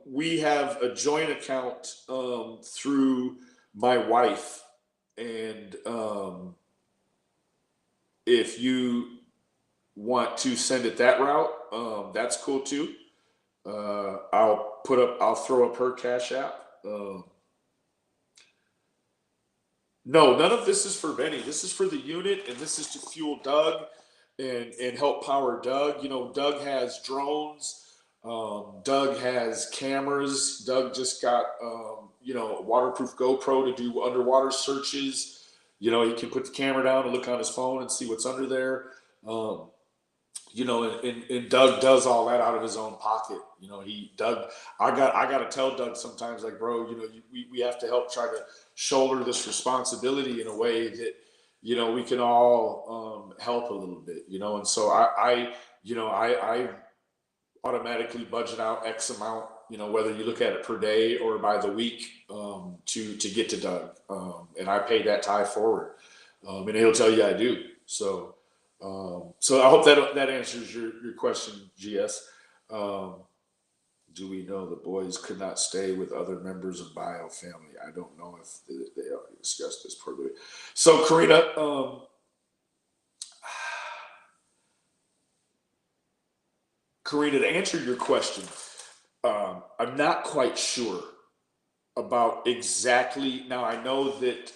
we have a joint account, through my wife, and if you want to send it that route, that's cool too. I'll throw up her Cash App. No, none of this is for Benny. This is for the unit, and this is to fuel Doug, and help power Doug. Doug has drones. Doug has cameras. Doug just got, a waterproof GoPro to do underwater searches. He can put the camera down and look on his phone and see what's under there. Um, and Doug does all that out of his own pocket. Doug, I got to tell Doug sometimes, like, bro, we have to help try to shoulder this responsibility in a way that, we can all, help a little bit, and so I automatically budget out X amount, whether you look at it per day or by the week, to get to Doug, and I pay that tie forward, and he'll tell you I do. So I hope that answers your question, GS. Um, do we know the boys could not stay with other members of Bio family? I don't know if they already discussed this part of it. So, Karina, to answer your question, I'm not quite sure about exactly. Now, I know that,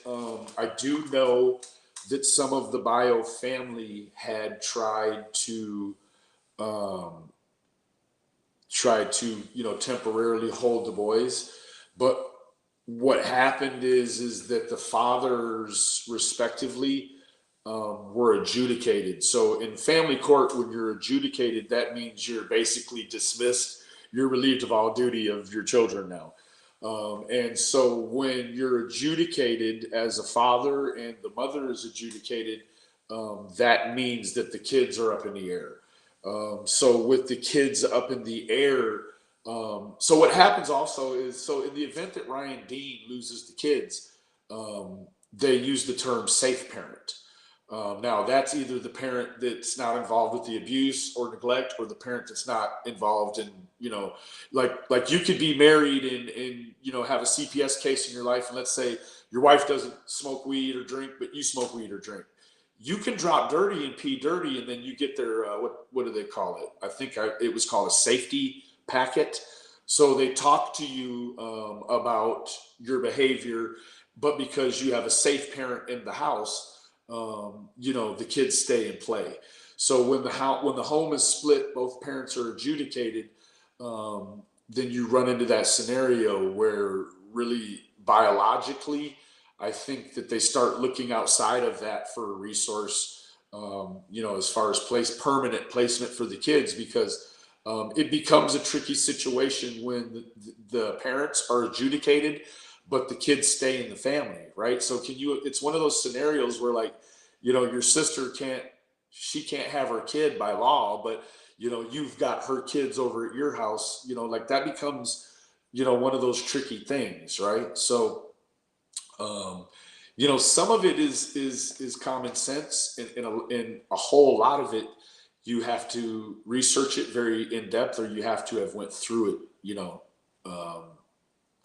I do know that some of the Bio family had um, tried to, temporarily hold the boys, but what happened is that the fathers, respectively, were adjudicated. So in family court, when you're adjudicated, that means you're basically dismissed. You're relieved of all duty of your children now. And so when you're adjudicated as a father and the mother is adjudicated, that means that the kids are up in the air. So with the kids up in the air, so what happens also is, so in the event that Ryan Dean loses the kids, they use the term safe parent. Now that's either the parent that's not involved with the abuse or neglect, or the parent that's not involved in, like you could be married and have a CPS case in your life, and let's say your wife doesn't smoke weed or drink, but you smoke weed or drink. You can drop dirty and pee dirty, and then you get their what do they call it? I think it was called a safety packet. So they talk to you about your behavior, but because you have a safe parent in the house, the kids stay and play. So when the home is split, both parents are adjudicated. Then you run into that scenario where really biologically, I think that they start looking outside of that for a resource. As far as permanent placement for the kids, because it becomes a tricky situation when the parents are adjudicated, but the kids stay in the family, right? So it's one of those scenarios where, like, your sister she can't have her kid by law, but you've got her kids over at your house, like that becomes, one of those tricky things, right? So, some of it is common sense, and a whole lot of it, you have to research it very in depth, or you have to have went through it, um,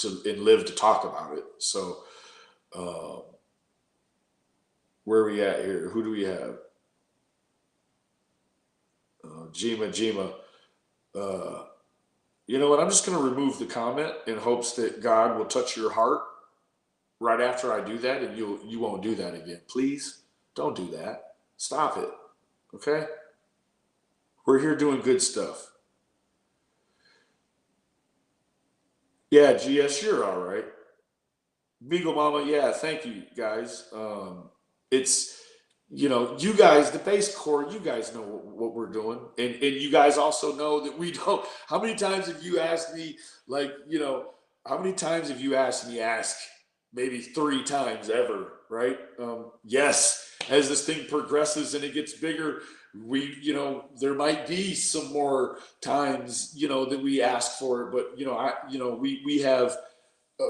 and live to talk about it. So, uh, where are we at here? Who do we have? Jima. Uh, you know what? I'm just going to remove the comment in hopes that God will touch your heart right after I do that, and you won't do that again. Please don't do that. Stop it. Okay? We're here doing good stuff. Yeah, GS, you're all right. Beagle Mama, yeah, thank you guys. It's you guys, the base core, you guys know what we're doing, and you guys also know that we don't. How many times have you asked me, like, how many times have you asked me? Ask maybe 3 times ever, right? Yes, as this thing progresses and it gets bigger, there might be some more times, that we ask for it, but we have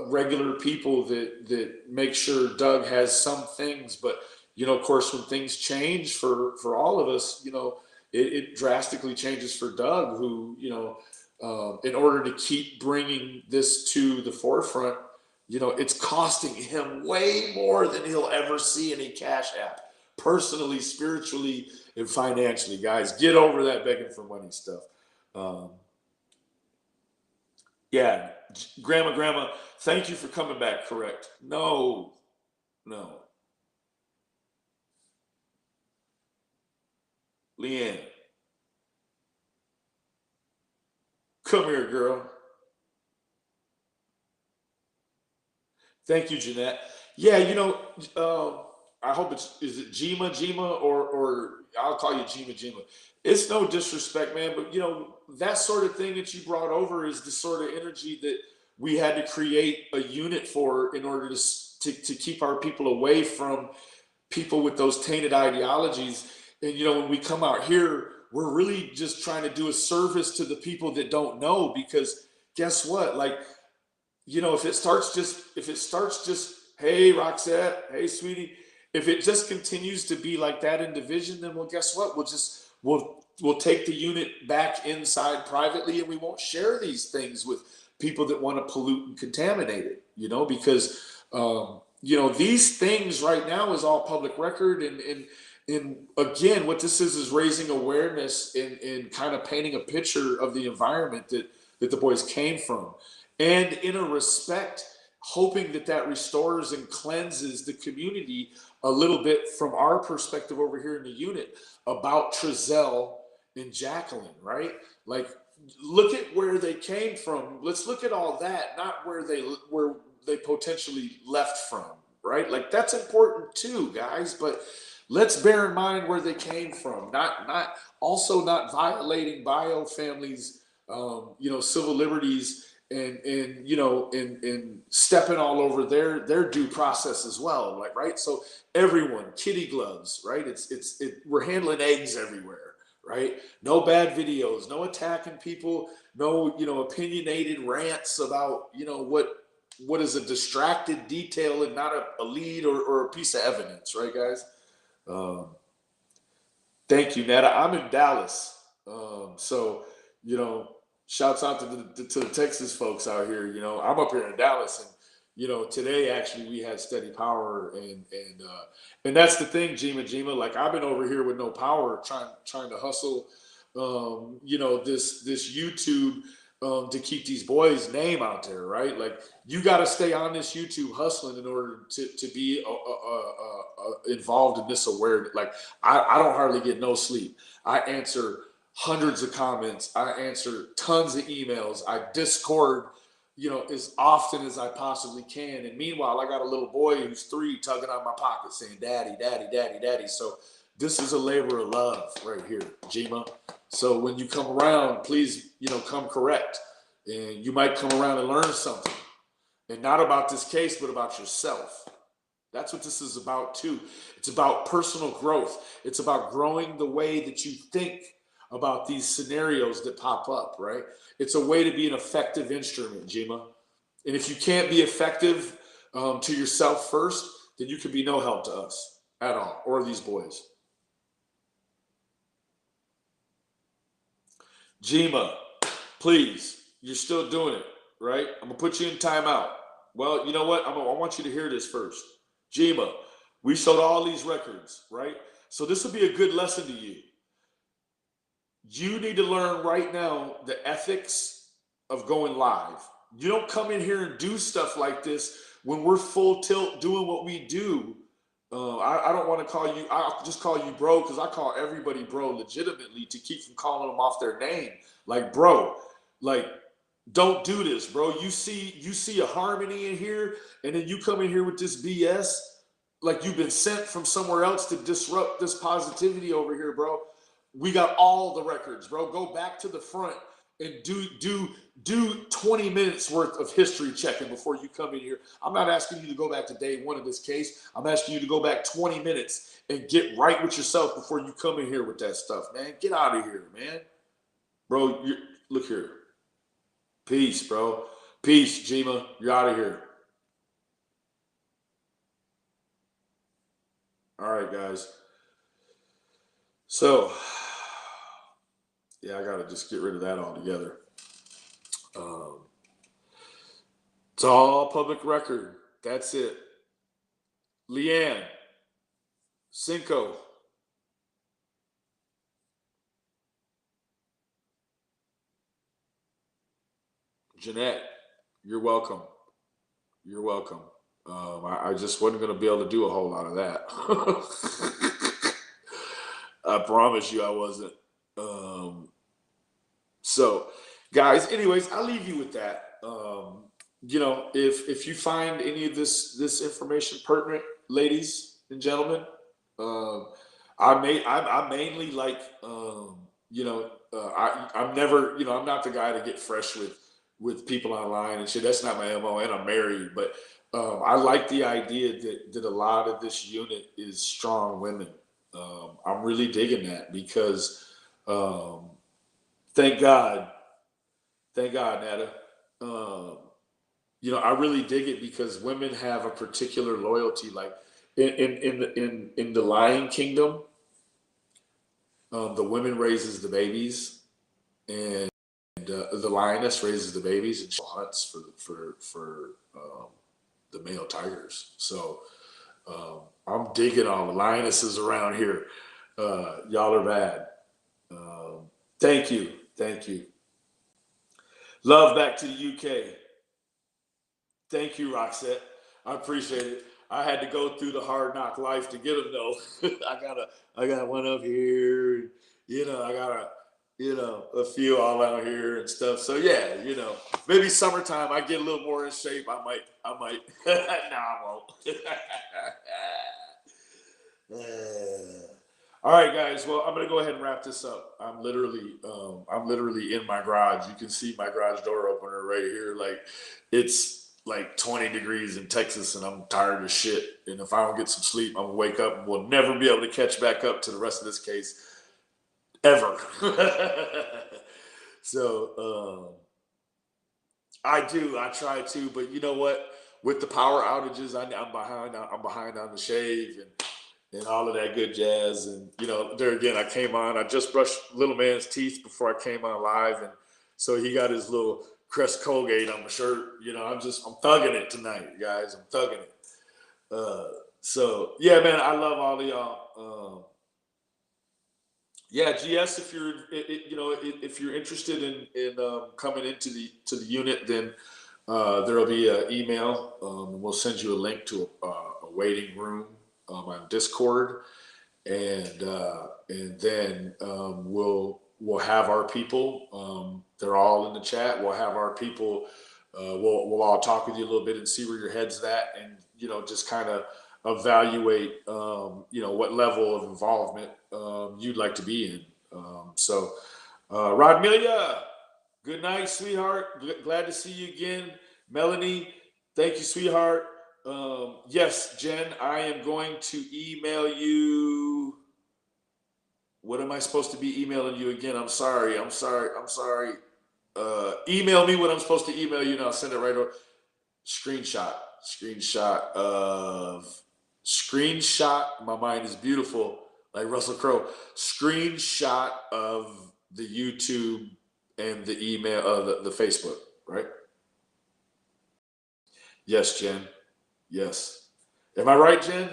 regular people that make sure Doug has some things, but of course, when things change for all of us, it drastically changes for Doug, who in order to keep bringing this to the forefront, it's costing him way more than he'll ever see in a Cash App, personally, spiritually, and financially. Guys, get over that begging for money stuff. Um, yeah, grandma, thank you for coming back. Correct. No, no, Leanne, come here, girl. Thank you, Jeanette. Yeah, I hope is it Jima, or I'll call you Jima. It's no disrespect, man, but that sort of thing that you brought over is the sort of energy that we had to create a unit for, in order to keep our people away from people with those tainted ideologies. And when we come out here, we're really just trying to do a service to the people that don't know, because guess what? Like, if it starts just, hey, Roxette, hey, sweetie, if it just continues to be like that in division, then, well, guess what? We'll take the unit back inside privately, and we won't share these things with people that want to pollute and contaminate it. Because these things right now is all public record, and again, what this is raising awareness, and kind of painting a picture of the environment that the boys came from, and in a respect, hoping that restores and cleanses the community a little bit from our perspective over here in the unit about Trezell and Jacqueline, right? Like, look at where they came from. Let's look at all that, not where they potentially left from, right? Like, that's important too, guys. But let's bear in mind where they came from. Not violating bio families, civil liberties, and stepping all over their due process as well, like, right? So everyone, kitty gloves, right? We're handling eggs everywhere, right? No bad videos, no attacking people, no opinionated rants about what is a distracted detail and not a lead, or a piece of evidence, right, guys? Um, Thank you, Netta. I'm in Dallas. So, you know, shouts out to the Texas folks out here. You know, I'm up here in Dallas, and you know, today actually we had steady power, and that's the thing, Jima. Like I've been over here with no power, trying to hustle, you know, this YouTube to keep these boys' name out there, right? Like you got to stay on this YouTube hustling in order to be involved in this awareness. Like I don't hardly get no sleep. I answer hundreds of comments. I answer tons of emails. I Discord, you know, as often as I possibly can. And meanwhile, I got a little boy who's 3 tugging on my pocket saying, "Daddy, daddy, daddy, daddy." So this is a labor of love right here, Jima. So when you come around, please, you know, come correct. And you might come around and learn something. And not about this case, but about yourself. That's what this is about too. It's about personal growth. It's about growing the way that you think about these scenarios that pop up, right? It's a way to be an effective instrument, Jima. And if you can't be effective to yourself first, then you can be no help to us at all, or these boys. Jima, please, you're still doing it, right? I'm gonna put you in timeout. Well, you know what? I want you to hear this first. Jima, we showed all these records, right? So this will be a good lesson to you. You need to learn right now the ethics of going live. You don't come in here and do stuff like this when we're full tilt doing what we do. I don't want to call you, I'll just call you bro because I call everybody bro legitimately to keep from calling them off their name. Like, bro, like, don't do this, bro. You see a harmony in here, and then you come in here with this BS, like you've been sent from somewhere else to disrupt this positivity over here, bro. We got all the records, bro. Go back to the front and do 20 minutes worth of history checking before you come in here. I'm not asking you to go back to day 1 of this case. I'm asking you to go back 20 minutes and get right with yourself before you come in here with that stuff, man. Get out of here, man. Bro, look here. Peace, bro. Peace, Jima. You're out of here. All right, guys. So, yeah, I got to just get rid of that altogether. Um, it's all public record. That's it. Leanne, Cinco, Jeanette, you're welcome. You're welcome. I just wasn't going to be able to do a whole lot of that. I promise you I wasn't. Um, so, guys, anyways, I'll leave you with that. You know, if you find any of this information pertinent, ladies and gentlemen, um, I mainly like you know I'm never, you know, I'm not the guy to get fresh with people online and shit. That's not my MO, and I'm married, but I like the idea that a lot of this unit is strong women. I'm really digging that because um, thank God, thank God, Netta. Um, you know, I really dig it because women have a particular loyalty. Like in the Lion Kingdom, the women raises the babies, and the lioness raises the babies, and she hunts for the male tigers. So I'm digging all the lionesses around here. Y'all are bad. Um, Thank you, thank you. Love back to the UK. Thank you, Roxette. I appreciate it. I had to go through the hard knock life to get them though. I got one up here. You know, I got a few all out here and stuff. So yeah, you know, maybe summertime I get a little more in shape. I might. No, I won't. All right, guys. Well, I'm gonna go ahead and wrap this up. I'm literally in my garage. You can see my garage door opener right here. Like, it's like 20 degrees in Texas, and I'm tired as shit. And if I don't get some sleep, I'm gonna wake up and we'll never be able to catch back up to the rest of this case ever. So I do. I try to, but you know what? With the power outages, I'm behind. I'm behind on the shave, and and all of that good jazz. And, you know, there again, I came on, I just brushed little man's teeth before I came on live. And so he got his little Crest Colgate on my shirt. You know, I'm thugging it tonight, guys. I'm thugging it. So yeah, man, I love all of y'all. Yeah, GS, if you're, you know, if you're interested in coming into the unit, then there'll be an email. And we'll send you a link to a waiting room on Discord, and then we'll have our people. They're all in the chat. We'll have our people. We'll all talk with you a little bit and see where your head's at, and you know, just kind of evaluate you know, what level of involvement you'd like to be in. So Rodmilia, good night, sweetheart. Glad to see you again. Melanie, thank you, sweetheart. Yes, Jen, I am going to email you. What am I supposed to be emailing you again? I'm sorry. Email me what I'm supposed to email you, and I'll send it right over. Screenshot. My mind is beautiful, like Russell Crowe. Screenshot of the YouTube and the email, the Facebook, right? Yes, Jen. Yes. Am I right, Jen?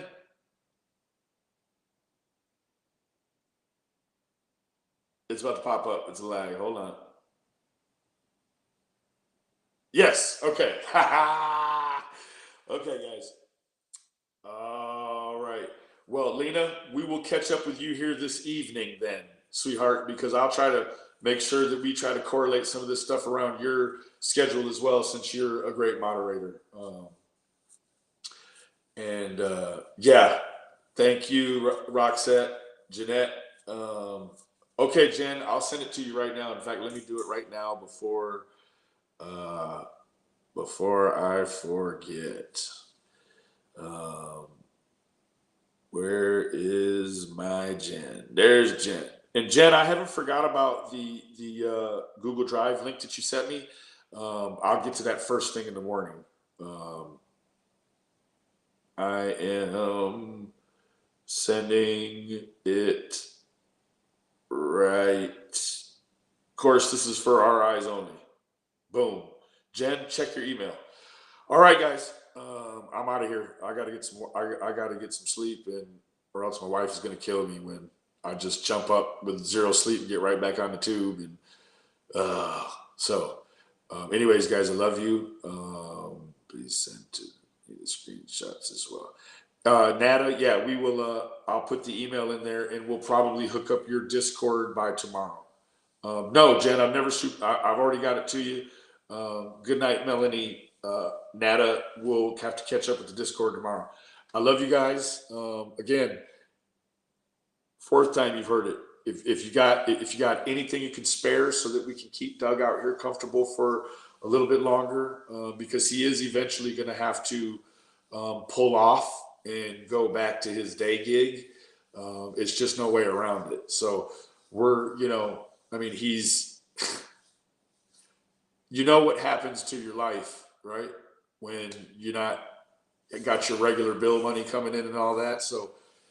It's about to pop up. It's a lag. Hold on. Yes. Okay. Okay, guys. All right. Well, Lena, we will catch up with you here this evening then, sweetheart, because I'll try to make sure that we try to correlate some of this stuff around your schedule as well, since you're a great moderator. Yeah, thank you, Roxette, Jeanette. Okay, Jen, I'll send it to you right now. In fact, let me do it right now before I forget. Where is my Jen? There's Jen. And Jen, I haven't forgot about the Google Drive link that you sent me. I'll get to that first thing in the morning. I am sending it right. Of course, this is for our eyes only. Boom. Jen, check your email. All right, guys. I'm out of here. I gotta get some. I gotta get some sleep, or else my wife is gonna kill me when I just jump up with zero sleep and get right back on the tube. And anyways, guys, I love you. Please send to me the screenshots as well. Nada, yeah, we will. I'll put the email in there, and we'll probably hook up your Discord by tomorrow. No, Jen, I've already got it to you. Good night, Melanie. Nada, we'll have to catch up with the Discord tomorrow. I love you guys. Again, fourth time you've heard it. If you got anything you can spare so that we can keep Doug out here comfortable for a little bit longer, because he is eventually going to have to pull off and go back to his day gig. It's just no way around it. So he's, you know what happens to your life, right? When you're not got your regular bill money coming in and all that. So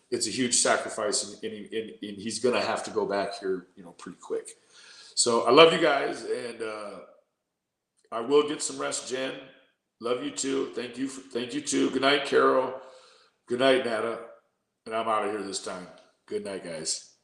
it's a huge sacrifice, and he's going to have to go back here, pretty quick. So I love you guys, and I will get some rest, Jen. Love you too. Thank you too. Good night, Carol. Good night, Nada. And I'm out of here this time. Good night, guys.